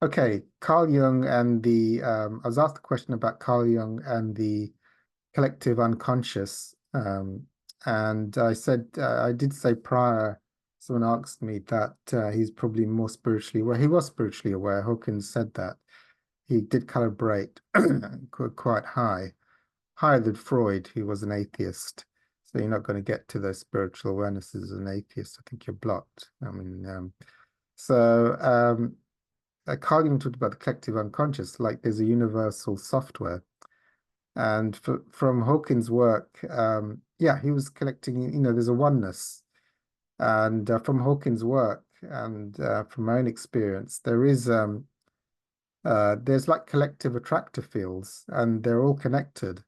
Okay, Carl Jung and the I was asked a question about Carl Jung and the collective unconscious, and I said I did say prior. Someone asked me that he's probably more spiritually aware. He was spiritually aware. Hawkins said that he did calibrate quite high, higher than Freud, who was an atheist. So you're not going to get to those spiritual awarenesses as an atheist. I think you're blocked. I mean, so. Carl Jung talked about the collective unconscious, like there's a universal software. And from Hawkins' work, yeah, he was collecting, there's a oneness. And from Hawkins' work and from my own experience, there's like collective attractor fields, and they're all connected.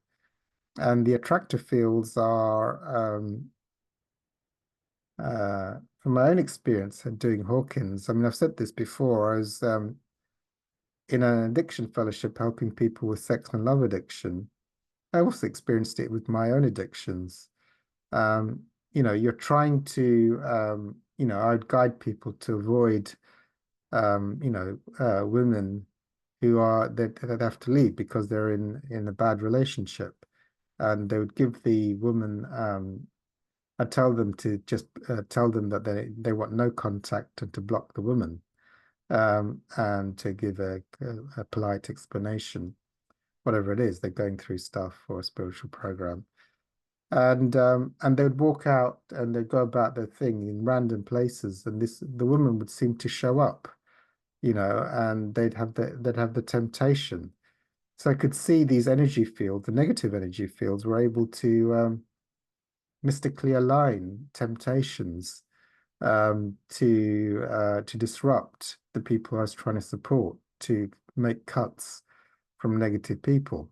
And the attractor fields are, from my own experience and doing Hawkins, I mean, I've said this before, I was in an addiction fellowship helping people with sex and love addiction. I also experienced it with my own addictions. You're trying to, I'd guide people to avoid, women who are that have to leave because they're in a bad relationship, and they would give the woman. I tell them to just tell them that they want no contact and to block the woman, and to give a polite explanation, whatever it is they're going through stuff or a spiritual program. And they would walk out and they'd go about their thing in random places, and the woman would seem to show up, and they'd have the temptation. So I could see these energy fields, the negative energy fields, were able to mystically align temptations to disrupt the people I was trying to support, to make cuts from negative people.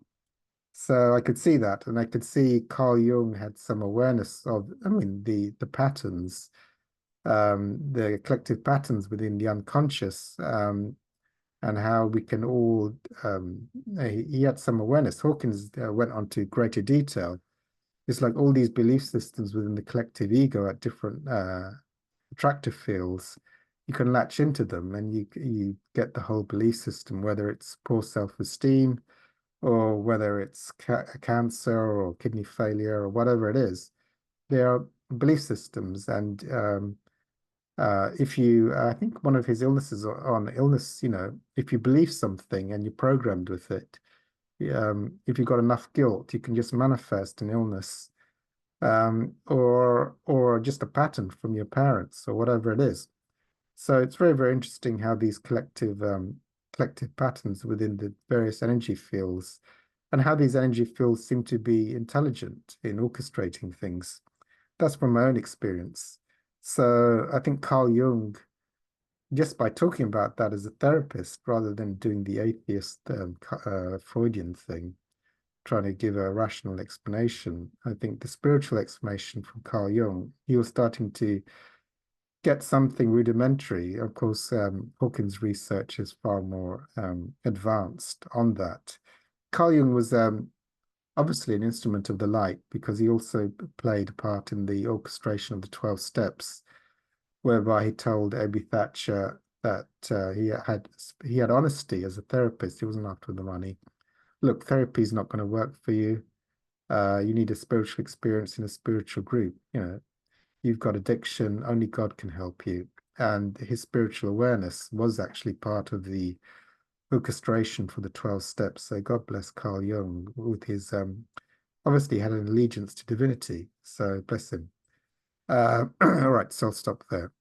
So I could see that, and I could see Carl Jung had some awareness of, I mean, the patterns, the collective patterns within the unconscious, and how we can all. He had some awareness. Hawkins went on to greater detail. It's like all these belief systems within the collective ego at different attractive fields. You can latch into them, and you get the whole belief system, whether it's poor self-esteem, or whether it's cancer or kidney failure or whatever it is. They are belief systems. And if you, I think one of his illnesses on illness, if you believe something and you're programmed with it, if you've got enough guilt, you can just manifest an illness, or just a pattern from your parents or whatever it is. So it's very, very interesting how these collective patterns within the various energy fields, and how these energy fields seem to be intelligent in orchestrating things. That's from my own experience. So I think Carl Jung, just by talking about that as a therapist, rather than doing the atheist Freudian thing, trying to give a rational explanation, I think the spiritual explanation from Carl Jung, he was starting to get something rudimentary. Of course, Hawkins' research is far more advanced on that. Carl Jung was obviously an instrument of the light, because he also played a part in the orchestration of the 12 steps, whereby he told Abby Thatcher that he had honesty as a therapist. He wasn't after the money. Look, therapy is not going to work for you. You need a spiritual experience in a spiritual group. You've got addiction, only God can help you. And his spiritual awareness was actually part of the orchestration for the 12 steps. So God bless Carl Jung with his, obviously he had an allegiance to divinity. So bless him. All right, so I'll stop there.